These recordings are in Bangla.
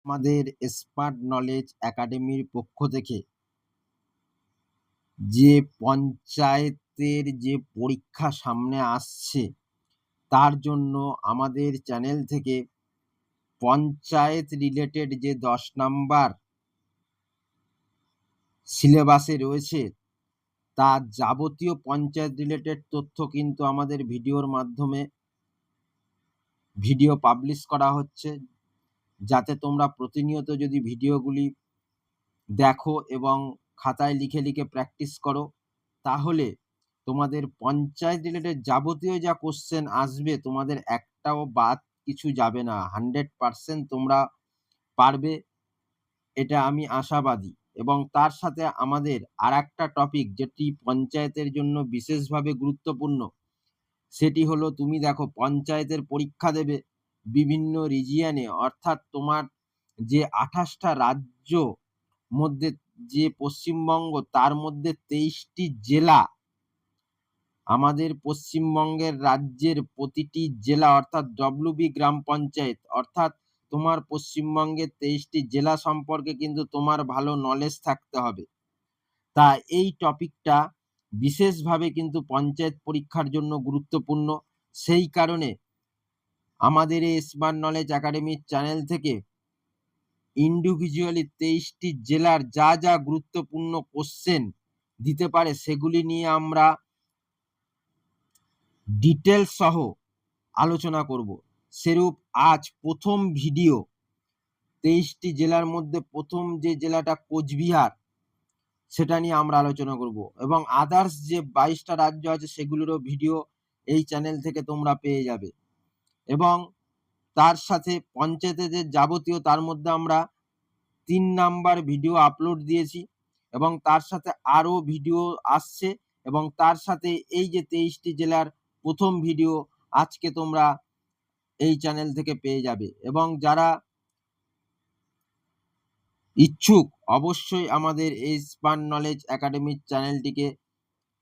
আমাদের স্মার্ট নলেজ একাডেমির পক্ষ থেকে যে পঞ্চায়েতের যে পরীক্ষা সামনে আসছে তার জন্য আমাদের চ্যানেল থেকে পঞ্চায়েত রিলেটেড যে 10 নাম্বার সিলেবাসে রয়েছে তার যাবতীয় পঞ্চায়েত রিলেটেড তথ্য কিন্তু আমাদের ভিডিওর মাধ্যমে ভিডিও পাবলিশ করা হচ্ছে, যাতে তোমরা প্রতিনিয়ত যদি ভিডিওগুলি দেখো এবং খাতায় লিখে লিখে প্র্যাকটিস করো, তাহলে তোমাদের পঞ্চায়েত রিলেটেড যাবতীয় যা কোশ্চেন আসবে তোমাদের একটাও বাদ কিছু যাবে না। 100% তোমরা পারবে, এটা আমি আশাবাদী। এবং তার সাথে আমাদের আর একটা টপিক যেটি পঞ্চায়েতের জন্য বিশেষভাবে গুরুত্বপূর্ণ, সেটি হলো তুমি দেখো পঞ্চায়েতের পরীক্ষা দেবে বিভিন্ন রিজিয়নে, অর্থাৎ তোমার যে 28টা রাজ্য মধ্যে যে পশ্চিমবঙ্গ, তার মধ্যে 23টি জেলা, আমাদের পশ্চিমবঙ্গের রাজ্যের প্রতিটি জেলা অর্থাৎ ডব্লিউবি গ্রাম পঞ্চায়েত, অর্থাৎ তোমার পশ্চিমবঙ্গের 23টি জেলা সম্পর্কে কিন্তু তোমার ভালো নলেজ থাকতে হবে। তা এই টপিকটা বিশেষভাবে কিন্তু পঞ্চায়েত পরীক্ষার জন্য গুরুত্বপূর্ণ। সেই কারণে আমাদের এই স্মার্ট নলেজ একাডেমির চ্যানেল থেকে ইন্ডিভিজুয়ালি 23টি জেলার যা যা গুরুত্বপূর্ণ কোশ্চেন দিতে পারে সেগুলি নিয়ে আমরা ডিটেলস সহ আলোচনা করব। সেরূপ আজ প্রথম ভিডিও 23টি জেলার মধ্যে প্রথম যে জেলাটা কোচবিহার, সেটা নিয়ে আমরা আলোচনা করব এবং আদার্স যে 22টা রাজ্য আছে সেগুলোরও ভিডিও এই চ্যানেল থেকে তোমরা পেয়ে যাবে। এবং তার সাথে পঞ্চায়েতে যে যাবতীয়, তার মধ্যে আমরা 3 নাম্বার ভিডিও আপলোড দিয়েছি এবং তার সাথে আরো ভিডিও আসছে, এবং তার সাথে এই যে 23টি জেলার প্রথম ভিডিও আজকে তোমরা এই চ্যানেল থেকে পেয়ে যাবে। এবং যারা ইচ্ছুক অবশ্যই আমাদের এই স্মার্ট নলেজ একাডেমির চ্যানেলটিকে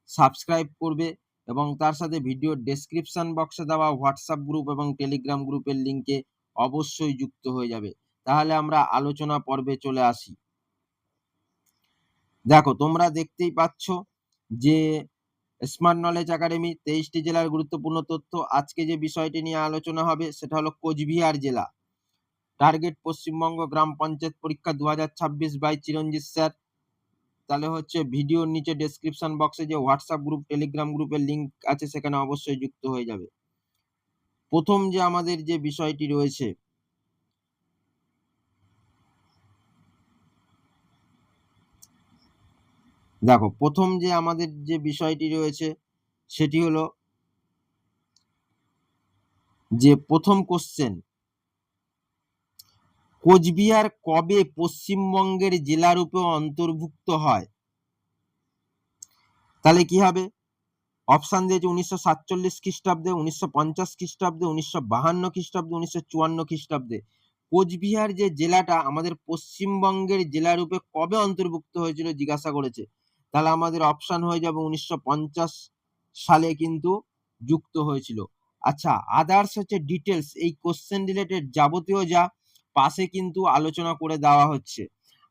সাবস্ক্রাইব করবে এবং তার সাথে ভিডিওর ডেসক্রিপশন বক্সে দেওয়া হোয়াটসঅ্যাপ গ্রুপ এবং টেলিগ্রাম গ্রুপের লিঙ্কে অবশ্যই যুক্ত হয়ে যাবে। তাহলে আমরা আলোচনা পর্বে চলে আসি। দেখো তোমরা দেখতেই পাচ্ছ যে স্মার্ট নলেজ একাডেমি 23টি জেলার গুরুত্বপূর্ণ তথ্য। আজকে যে বিষয়টি নিয়ে আলোচনা হবে সেটা হলো কোচবিহার জেলা। টার্গেট পশ্চিমবঙ্গ গ্রাম পঞ্চায়েত পরীক্ষা 2026 বাই চিরঞ্জিত স্যার। তাহলে হচ্ছে ভিডিওর নিচে ডেসক্রিপশন বক্সে যে হোয়াটসঅ্যাপ গ্রুপ টেলিগ্রাম গ্রুপের লিঙ্ক আছে সেখানে অবশ্যই যুক্ত হয়ে যাবে। প্রথম যে আমাদের যে বিষয়টি রয়েছে, দেখো প্রথম যে আমাদের যে বিষয়টি রয়েছে সেটি হলো যে প্রথম কোশ্চেন, কোচবিহার কবে পশ্চিমবঙ্গের জেলারূপে অন্তর্ভুক্ত হয়? তাহলে কি হবে? অপশন দিয়েছে 1947 খ্রিস্টাব্দে, 1950 খ্রিস্টাব্দে, 1952 খ্রিস্টাব্দে, 1954 খ্রিস্টাব্দে। কোচবিহার যে জেলাটা আমাদের পশ্চিমবঙ্গের জেলারূপে কবে অন্তর্ভুক্ত হয়েছিল জিজ্ঞাসা করেছে। তাহলে আমাদের অপশন হয়ে যাবে 1950 সালে কিন্তু যুক্ত হয়েছিল। আচ্ছা, আদার্স হচ্ছে ডিটেলস, এই কোশ্চেন রিলেটেড যাবতীয় যা পাশে কিন্তু আলোচনা করে দেওয়া হচ্ছে।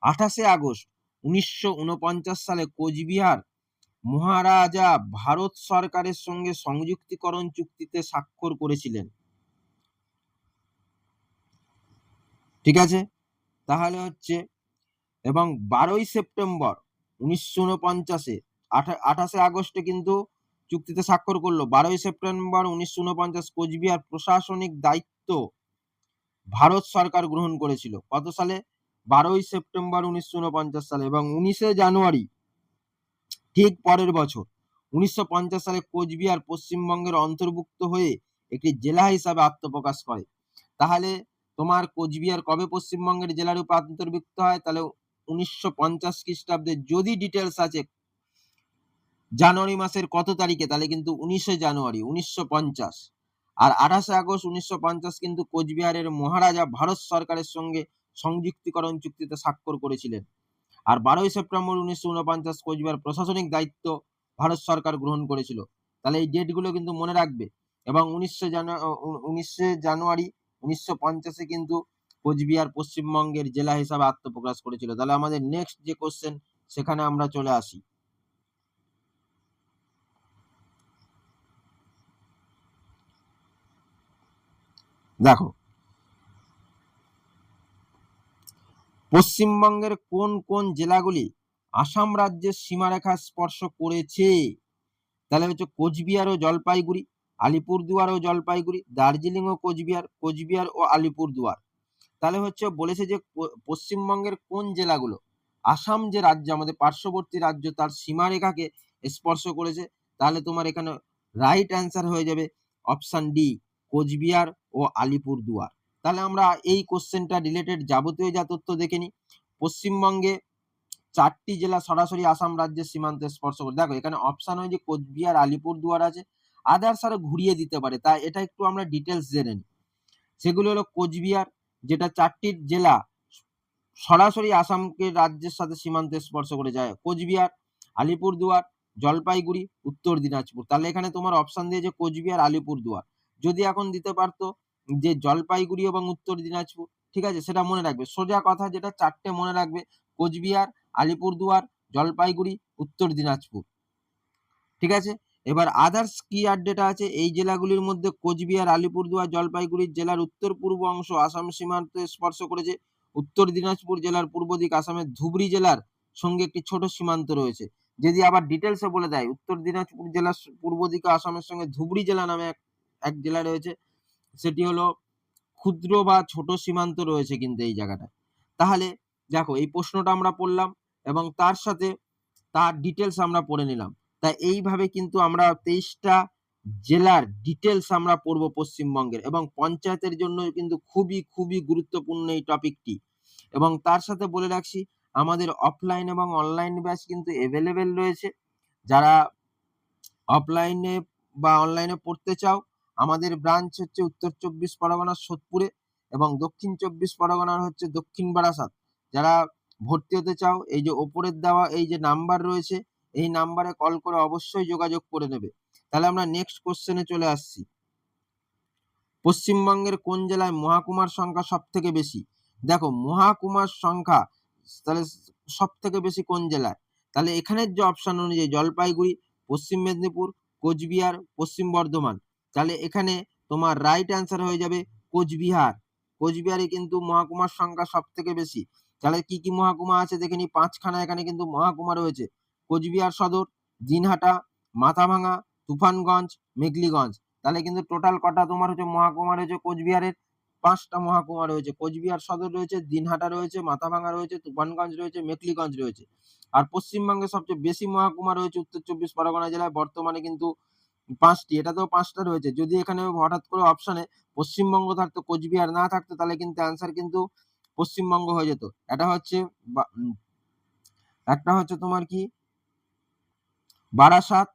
28 আগস্ট 1949 সালে কোচবিহার মহারাজা ভারত সরকারের সঙ্গে সংযুক্তিকরণ চুক্তিতে স্বাক্ষর করেছিলেন। ঠিক আছে, তাহলে হচ্ছে এবং 12ই সেপ্টেম্বর 1949-এ 28 আগস্টে কিন্তু চুক্তিতে স্বাক্ষর করলো। 12ই সেপ্টেম্বর 1949 কোচবিহার প্রশাসনিক দায়িত্ব ভারত সরকার গ্রহণ করেছিল। কত সালে? 12ই সেপ্টেম্বর 1949 সালে। এবং 19শে জানুয়ারি ঠিক পরের বছর 1950 সালে কোচবিহার পশ্চিমবঙ্গের অন্তর্ভুক্ত হয়ে একটি জেলা হিসাবে আত্মপ্রকাশ করে। তাহলে তোমার কোচবিহার কবে পশ্চিমবঙ্গের জেলারূপে অন্তর্ভুক্ত হয়? তাহলে 1950 খ্রিস্টাব্দে। যদি ডিটেলস আছে জানুয়ারি মাসের কত তারিখে, তাহলে কিন্তু 19শে জানুয়ারি 1950। আর 28 আগস্ট 1950 কিন্তু কোচবিহারের মহারাজা ভারত সরকারের সঙ্গে সংযুক্তিকরণ চুক্তিতে স্বাক্ষর করেছিলেন। আর 12ই সেপ্টেম্বর 1949 কোচবিহার প্রশাসনিক দায়িত্ব ভারত সরকার গ্রহণ করেছিল। তাহলে এই ডেটগুলো কিন্তু মনে রাখবে। এবং 19শে জানুয়ারি 1950-এ কিন্তু কোচবিহার পশ্চিমবঙ্গের জেলা হিসাবে আত্মপ্রকাশ করেছিল। তাহলে আমাদের নেক্সট যে কোশ্চেন সেখানে আমরা চলে আসি। দেখো, পশ্চিমবঙ্গের কোন কোন জেলাগুলি আসাম রাজ্যের সীমারেখা স্পর্শ করেছে? তাহলে হচ্ছে কোচবিহার ও জলপাইগুড়ি, আলিপুরদুয়ার ও জলপাইগুড়ি, দার্জিলিং ও কোচবিহার, কোচবিহার ও আলিপুরদুয়ার। তাহলে হচ্ছে বলেছে যে পশ্চিমবঙ্গের কোন জেলাগুলো আসাম যে রাজ্য, আমাদের পার্শ্ববর্তী রাজ্য, তার সীমারেখাকে স্পর্শ করেছে। তাহলে তোমার এখানে রাইট অ্যান্সার হয়ে যাবে অপশন ডি, কোচবিহার ও আলিপুরদুয়ার। তাহলে আমরা এই কোশ্চেনটা রিলেটেড যাবতীয় যা তথ্য দেখে নিই। পশ্চিমবঙ্গে 4টি জেলা সরাসরি আসাম রাজ্যের সীমান্তে স্পর্শ করে। দেখো এখানে অপশন হয়েছে কোচবিহার, আলিপুরদুয়ার আছে, আদার্স আরো ঘুরিয়ে দিতে পারে, তাই এটা একটু আমরা ডিটেলস জেনে নিই। সেগুলো হলো কোচবিহার, যেটা 4টি জেলা সরাসরি আসামকে রাজ্যের সাথে সীমান্তে স্পর্শ করে যায়, কোচবিহার, আলিপুরদুয়ার, জলপাইগুড়ি, উত্তর দিনাজপুর। তাহলে এখানে তোমার অপশন দিয়েছে কোচবিহার, আলিপুরদুয়ার। যদি এখন দিতে পারতো যে জলপাইগুড়ি এবং উত্তর দিনাজপুর, ঠিক আছে, সেটা মনে রাখবে। সোজা কথা যেটা 4টে মনে রাখবে, কোচবিহার, আলিপুরদুয়ার, জলপাইগুড়ি, উত্তর দিনাজপুর। ঠিক আছে, এবার আদার্স কি আপডেট আছে এই জেলাগুলির মধ্যে? কোচবিহার, আলিপুরদুয়ার, জলপাইগুড়ি জেলার উত্তর পূর্ব অংশ আসাম সীমান্তে স্পর্শ করেছে। উত্তর দিনাজপুর জেলার পূর্ব দিক আসামের ধুবড়ি জেলার সঙ্গে একটি ছোট সীমান্ত রয়েছে। যদি আবার ডিটেলসে বলে দেয়, উত্তর দিনাজপুর জেলার পূর্ব দিকে আসামের সঙ্গে ধুবড়ি জেলা নামে এক জেলা রয়েছে, সেটি হলো ক্ষুদ্র বা ছোট সীমান্ত রয়েছে কিন্তু এই জায়গাটায়। তাহলে দেখো এই প্রশ্নটা আমরা পড়লাম এবং তার সাথে তার ডিটেলস আমরা পড়ে নিলাম। তাই এইভাবে কিন্তু আমরা 23টা জেলার ডিটেলস আমরা পড়বো পশ্চিমবঙ্গের, এবং পঞ্চায়েতের জন্য কিন্তু খুবই খুবই গুরুত্বপূর্ণ এই টপিকটি। এবং তার সাথে বলে রাখছি, আমাদের অফলাইন এবং অনলাইন ব্যাচ কিন্তু অ্যাভেলেবেল রয়েছে। যারা অফলাইনে বা অনলাইনে পড়তে চাও, আমাদের ব্রাঞ্চ হচ্ছে উত্তর 24 পরগনার সোদপুরে এবং দক্ষিণ 24 পরগনার হচ্ছে দক্ষিণ বারাসাত। যারা ভর্তি হতে চাও, এই যে ওপরের দেওয়া এই যে নাম্বার রয়েছে, এই নাম্বারে কল করে অবশ্যই যোগাযোগ করে নেবে। তাহলে আমরা নেক্সট কোশ্চেনে চলে আসছি। পশ্চিমবঙ্গের কোন জেলায় মহাকুমার সংখ্যা সব থেকে বেশি? দেখো মহাকুমার সংখ্যা তাহলে সব থেকে বেশি কোন জেলায়? তাহলে এখানের যে অপশন অনুযায়ী জলপাইগুড়ি, পশ্চিম মেদিনীপুর, কোচবিহার, পশ্চিম বর্ধমান। তাহলে এখানে তোমার রাইট অ্যান্সার হয়ে যাবে কোচবিহার। কোচবিহারে কিন্তু মহাকুমার সংখ্যা সব থেকে বেশি। তাহলে কি কি মহাকুমা আছে দেখে নি, 5খানা এখানে কিন্তু মহাকুমা রয়েছে। কোচবিহার সদর, দিনহাটা, মাথাভাঙা, তুফানগঞ্জ, মেঘলিগঞ্জ। তাহলে কিন্তু টোটাল কটা তোমার হচ্ছে মহাকুমা রয়েছে কোচবিহারের? 5টা মহাকুমা রয়েছে। কোচবিহার সদর রয়েছে, দিনহাটা রয়েছে, মাথাভাঙা রয়েছে, তুফানগঞ্জ রয়েছে, মেঘলিগঞ্জ রয়েছে। আর পশ্চিমবঙ্গে সবচেয়ে বেশি মহাকুমা রয়েছে উত্তর 24 পরগনা জেলায়, বর্তমানে কিন্তু 5টি। এটাতেও 5টা রয়েছে। যদি এখানে হঠাৎ করে অপশনে পশ্চিমবঙ্গ থাকতো, কোচবিহার না থাকতো, তাহলে কিন্তু অ্যান্সার কিন্তু পশ্চিমবঙ্গ হয়ে যেত। এটা হচ্ছে একটা হচ্ছে তোমার কি বারাসাত,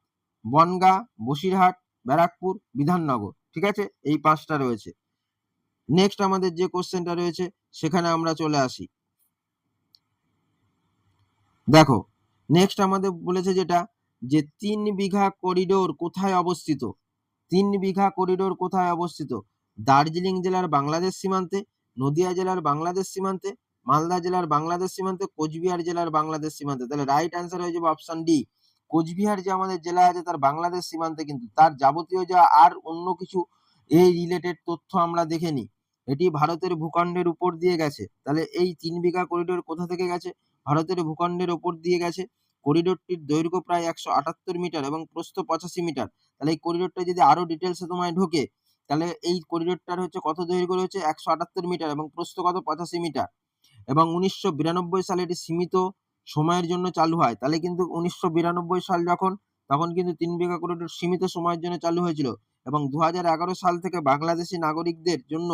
বনগাঁ, বসিরহাট, ব্যারাকপুর, বিধাননগর। ঠিক আছে, এই 5টা রয়েছে। নেক্সট আমাদের যে কোশ্চেনটা রয়েছে সেখানে আমরা চলে আসি। দেখো নেক্সট আমাদের বলেছে যেটা, যে 3 বিঘা করিডোর কোথায় অবস্থিত? 3 বিঘা করিডোর কোথায় অবস্থিত? দার্জিলিং জেলার বাংলাদেশ সীমান্তে, নদিয়া জেলার বাংলাদেশ সীমান্তে, মালদা জেলার বাংলাদেশ সীমান্তে, কোচবিহার জেলার বাংলাদেশ সীমান্তে। তাহলে রাইট অ্যান্সার হয়ে যাবে অপশন ডি, কোচবিহার যে আমাদের জেলা আছে তার বাংলাদেশ সীমান্তে, কিন্তু তার যাবতীয় যা আর অন্য কিছু এই রিলেটেড তথ্য আমরা দেখে নিই। এটি ভারতের ভূখণ্ডের উপর দিয়ে গেছে। তাহলে এই 3 বিঘা করিডোর কোথা থেকে গেছে? ভারতের ভূখণ্ডের উপর দিয়ে গেছে। করিডোরটির দৈর্ঘ্য প্রায় 178 মিটার এবং প্রস্থ 85 মিটার। তাহলে এই করিডোরটা যদি আরো ডিটেলসে তোমায় ঢোকে, তাহলে এই করিডোরটার হচ্ছে কত দৈর্ঘ্য রয়েছে? 178 মিটার এবং প্রস্থ কত? 85 মিটার। এবং 1992 সালে এটি সীমিত সময়ের জন্য চালু হয়। তাহলে কিন্তু 1992 সাল যখন, তখন কিন্তু 3 বিঘা করিডোর সীমিত সময়ের জন্য চালু হয়েছিল। এবং 2011 সাল থেকে বাংলাদেশি নাগরিকদের জন্য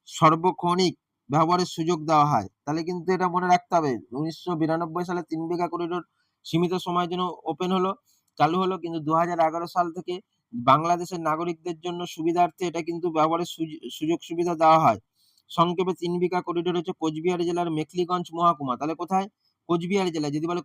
সার্বক্ষণিক ব্যবহারের সুযোগ দেওয়া হয়। তাহলে কিন্তু এটা মনে রাখতে হবে, 1992 সালে 3 বিঘা করিডোর সীমিত সময়ের জন্য ওপেন হলো, চালু হলো, কিন্তু 2011 সাল থেকে বাংলাদেশের নাগরিকদের জন্য সুবিধার্থে এটা কিন্তু ব্যবহারের সুযোগ সুবিধা দেওয়া হয়। সংক্ষেপে 3 বিঘা করিডোর হচ্ছে কোচবিহার জেলার মেখলিগঞ্জ মহাকুমা। তাহলে কোথায়? কোচবিহার জেলায়। যদি বলে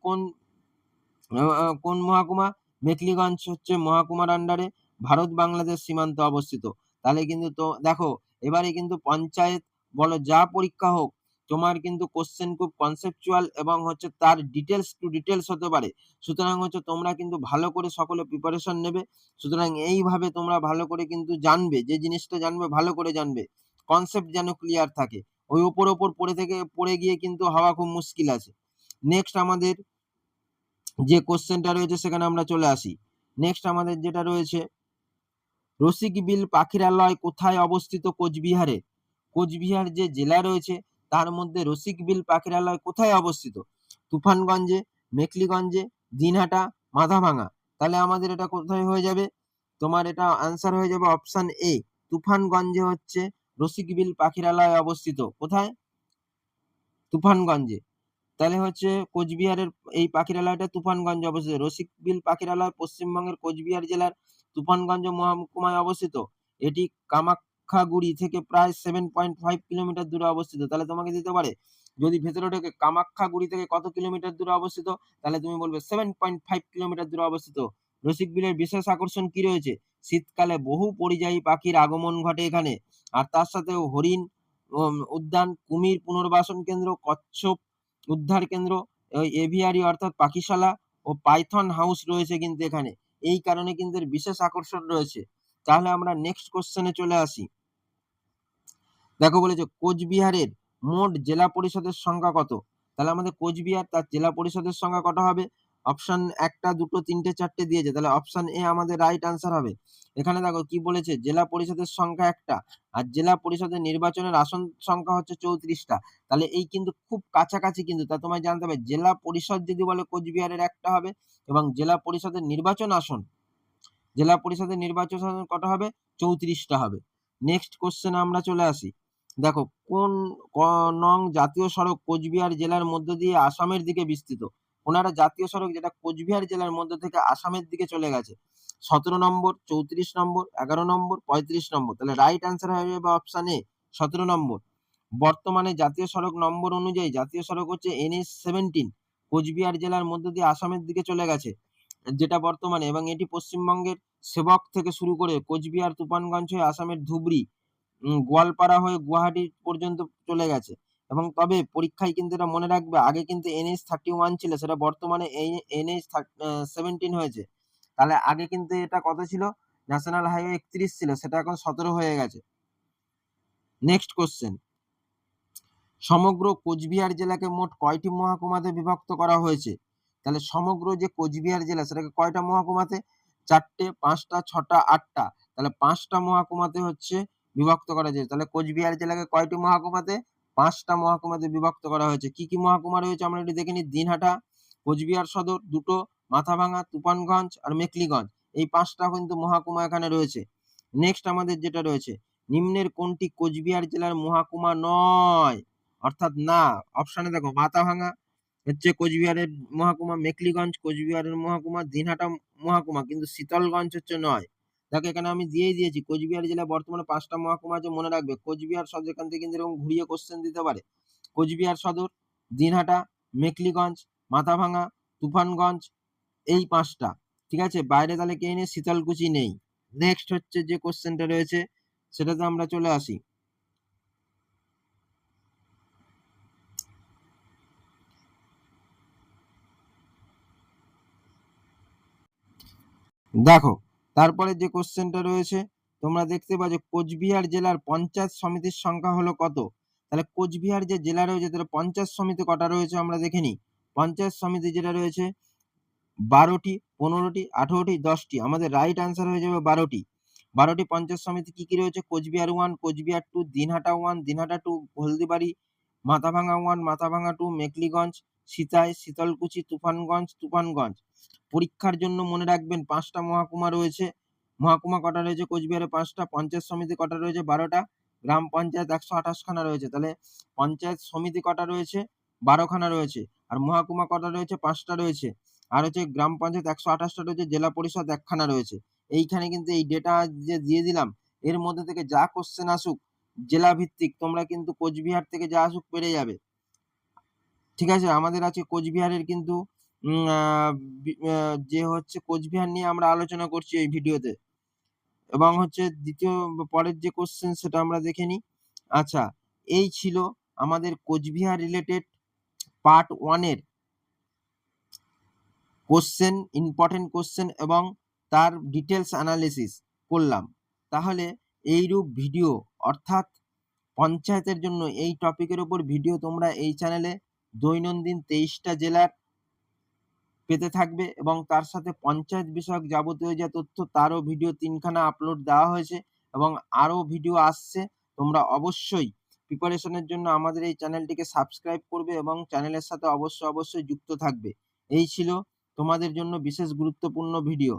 কোন মহাকুমা? মেখলিগঞ্জ হচ্ছে মহাকুমার আন্ডারে ভারত বাংলাদেশ সীমান্তে অবস্থিত। তাহলে কিন্তু তো দেখো এবারে কিন্তু পঞ্চায়েত বলো যা পরীক্ষা হোক, তোমার কিন্তু কোশ্চেন খুব কনসেপচুয়াল এবং হচ্ছে তার ডিটেলস টু ডিটেলস হতে পারে। সুতরাং হচ্ছে তোমরা কিন্তু ভালো করে সকলে প্রিপারেশন নেবে। সুতরাং এইভাবে তোমরা ভালো করে কিন্তু জানবে, যে জিনিসটা জানবে ভালো করে জানবে, কনসেপ্ট যেন ক্লিয়ার থাকে। ওই ওপর পড়ে গিয়ে কিন্তু হওয়া খুব মুশকিল আছে। নেক্সট আমাদের যে কোশ্চেনটা রয়েছে সেখানে আমরা চলে আসি। নেক্সট আমাদের যেটা রয়েছে, রসিকবিল পাখিরালয় কোথায় অবস্থিত? কোচবিহারে। কোচবিহার যে জেলা রয়েছে তার মধ্যে রসিকবিল পাখিরালয় কোথায় অবস্থিত? তুফানগঞ্জে, মেখলিগঞ্জে, দিনহাটা, মাথাভাঙা। তাহলে আমাদের এটা কোথায় হয়ে যাবে? তোমার এটা আনসার হয়ে যাবে অপশন এ, তুফানগঞ্জে হচ্ছে রসিকবিল পাখিরালয় অবস্থিত। কোথায়? তুফানগঞ্জে। তাহলে হচ্ছে কোচবিহারের এই পাখিরালয়টা তুফানগঞ্জে অবস্থিত। রসিকবিল পাখিরালয় পশ্চিমবঙ্গের কোচবিহার জেলার তুফানগঞ্জ মহকুমায় অবস্থিত। এটি কামাখ্যাগুড়ি থেকে প্রায় 7.5 কিলোমিটার দূরে অবস্থিত। তাহলে তোমাকে দিতে পারে, যদি ভেতরে ঢোকে কামাখ্যাগুড়ি থেকে কত কিলোমিটার দূরে অবস্থিত, তাহলে তুমি বলবে 7.5 কিলোমিটার দূরে অবস্থিত। রসিকবিলের বিশেষ আকর্ষণ কি রয়েছে? শীতকালে বহু পরিযায়ী পাখির আগমন ঘটে এখানে, আর তার সাথে হরিণ উদ্যান, কুমির পুনর্বাসন কেন্দ্র, কচ্ছপ উদ্ধার কেন্দ্র, এভিয়ারি অর্থাৎ পাখিশালা ও পাইথন হাউস রয়েছে কিন্তু এখানে। এই কারণে কিন্তু এর বিশেষ আকর্ষণ রয়েছে। তাহলে আমরা নেক্সট কোশ্চেনে চলে আসি। দেখো বলেছে কোচবিহারের মোট জেলা পরিষদের সংখ্যা কত? তাহলে আমাদের কোচবিহার তার জেলা পরিষদের সংখ্যা কত হবে? অপশন একটা, দুটো, তিনটে, চারটে দিয়েছে, তাহলে অপশন এ আমাদের রাইট আনসার হবে। এখানে দেখো কি বলেছে, জেলা পরিষদের সংখ্যা একটা, আর জেলা পরিষদের নির্বাচনের আসন সংখ্যা হচ্ছে 34টা। তাহলে এই কিন্তু খুব কাছাকাছি কিন্তু, তা তোমায় জানতে হবে জেলা পরিষদ যদি বলে কোচবিহারের একটা হবে, এবং জেলা পরিষদের নির্বাচন আসন কটা হবে? 34টা হবে। নেক্সট কোশ্চেনে আমরা চলে আসি। দেখো কোন নং জাতীয় সড়ক কোচবিহার জেলার মধ্য দিয়ে আসামের দিকে বিস্তৃত? ওনারা জাতীয় সড়ক যেটা কোচবিহার জেলার মধ্য থেকে আসামের দিকে চলে গেছে। 17 নম্বর, 34 নম্বর, 11 নম্বর, 35 নম্বর। তাহলে রাইট আনসার হয়ে যাবে অপশন এ, 17 নম্বর। বর্তমানে জাতীয় সড়ক নম্বর অনুযায়ী জাতীয় সড়ক হচ্ছে NH-17, কোচবিহার জেলার মধ্য দিয়ে আসামের দিকে চলে গেছে যেটা বর্তমানে, এবং এটি পশ্চিমবঙ্গের সেবক থেকে শুরু করে কোচবিহার, তুফানগঞ্জ হয়ে আসামের ধুবড়ি, গোয়ালপাড়া হয়ে গুয়াহাটি পর্যন্ত চলে গেছে। এবং তবে পরীক্ষায় কিন্তু এটা মনে রাখবে, আগে কিন্তু NH-31 ছিল, সেটা বর্তমানে NH-17 হয়েছে। তাহলে আগে কিন্তু এটা কত ছিল? ন্যাশনাল হাইওয়ে 31 ছিল, সেটা এখন 17 হয়ে গেছে। নেক্সট কোশ্চেন, সমগ্র কোচবিহার জেলাকে মোট কয়টি মহকুমাতে বিভক্ত করা হয়েছে? তাহলে সমগ্র যে কোচবিহার জেলা সেটাকে কয়টা মহকুমাতে? 4টে, 5টা, 6টা, 8টা। তাহলে 5টা মহকুমাতে হচ্ছে বিভক্ত করা হয়েছে। তাহলে কোচবিহার জেলাকে কয়টি মহকুমাতে? 5টা মহকুমাতে বিভক্ত করা হয়েছে। কি কি মহকুমা রয়েছে আমরা একটু দেখে নিই। দিনহাটা, কোচবিহার সদর, দুটো, মাথাভাঙা, তুফানগঞ্জ আর মেখলিগঞ্জ, এই 5টা কিন্তু মহকুমা এখানে রয়েছে। নেক্সট আমাদের যেটা রয়েছে, নিম্নের কোনটি কোচবিহার জেলার মহকুমা নয়? অর্থাৎ না। অপশনে দেখো, মাথাভাঙা হচ্ছে কোচবিহারের মহকুমা, মেখলিগঞ্জ কোচবিহারের মহকুমা, দিনহাটা মহকুমা, কিন্তু শীতলগঞ্জ হচ্ছে নয়। দেখো এখানে আমি দিয়েই দিয়েছি, কোচবিহার জেলায় বর্তমানে 5টা মহকুমা আছে, মনে রাখবে। কোচবিহার সদর, এখান থেকে কিন্তু এরকম ঘুরিয়ে কোশ্চেন দিতে পারে। কোচবিহার সদর, দিনহাটা, মেখলিগঞ্জ, মাথাভাঙা, তুফানগঞ্জ, এই 5টা। ঠিক আছে, বাইরে তাহলে কে নেই? শীতলকুচি নেই। নেক্সট হচ্ছে যে কোশ্চেনটা রয়েছে সেটাতে আমরা চলে আসি। দেখো তারপরে যে কোশ্চেনটা রয়েছে, তোমরা দেখতে পাচ্ছ কোচবিহার জেলার পঞ্চায়েত সমিতির সংখ্যা হলো কত? তাহলে কোচবিহার যে জেলা রয়েছে তাহলে পঞ্চায়েত সমিতি কটা রয়েছে আমরা দেখে নিই। পঞ্চায়েত সমিতি যেটা রয়েছে 12টি, 15টি, 18টি, 10টি। আমাদের রাইট আনসার হয়ে যাবে 12টি। 12টি পঞ্চায়েত সমিতি কি কি রয়েছে? কোচবিহার 1, কোচবিহার 2, দিনহাটা 1, দিনহাটা 2, হলদিবাড়ি, মাথাভাঙা 1, মাথাভাঙা 2, মেখলিগঞ্জ, সিতাই, শীতলকুচি, তুফানগঞ্জ, তুফানগঞ্জ। পরীক্ষার জন্য মনে রাখবেন 5টা মহকুমা রয়েছে। মহকুমা কটা রয়েছে? কোচবিহারে 5টা। পঞ্চায়েত সমিতি কটা রয়েছে? 12টা। গ্রাম পঞ্চায়েত 128 খানা রয়েছে। তাহলে পঞ্চায়েত সমিতি কটা রয়েছে? 12 খানা রয়েছে। আর মহকুমা কটা রয়েছে? 5টা রয়েছে। আর হচ্ছে গ্রাম পঞ্চায়েত 128টা রয়েছে, জেলা পরিষদ 1 খানা রয়েছে। এইখানে কিন্তু এই ডেটা যে দিয়ে দিলাম, এর মধ্যে থেকে যা কোশ্চেন আসুক জেলা ভিত্তিক, তোমরা কিন্তু কোচবিহার থেকে যা আসুক পেরে যাবে। ঠিক আছে, আমাদের আছে কোচবিহারের কিন্তু যে হচ্ছে কোচবিহার নিয়ে আমরা আলোচনা করছি এই ভিডিওতে। এবং হচ্ছে দ্বিতীয় পরের যে কোশ্চেন সেটা আমরা দেখে নিই। আচ্ছা, এই ছিল আমাদের কোচবিহার রিলেটেড পার্ট 1 এর কোশ্চেন, ইম্পর্টেন্ট কোশ্চেন এবং তার ডিটেলস অ্যানালিসিস করলাম। তাহলে এইরূপ ভিডিও অর্থাৎ পঞ্চায়েতের জন্য এই টপিকের উপর ভিডিও তোমরা এই চ্যানেলে দৈনন্দিন 23টা জেলার পেতে থাকবে এবং তার সাথে পঞ্চায়েত বিষয়ক যাবতীয় যা তথ্য তারও ভিডিও 3 খানা আপলোড দেওয়া হয়েছে এবং আরও ভিডিও আসছে। তোমরা অবশ্যই প্রিপারেশনের জন্য আমাদের এই চ্যানেলটিকে সাবস্ক্রাইব করবে এবং চ্যানেলের সাথে অবশ্যই যুক্ত থাকবে। এই ছিল তোমাদের জন্য বিশেষ গুরুত্বপূর্ণ ভিডিও।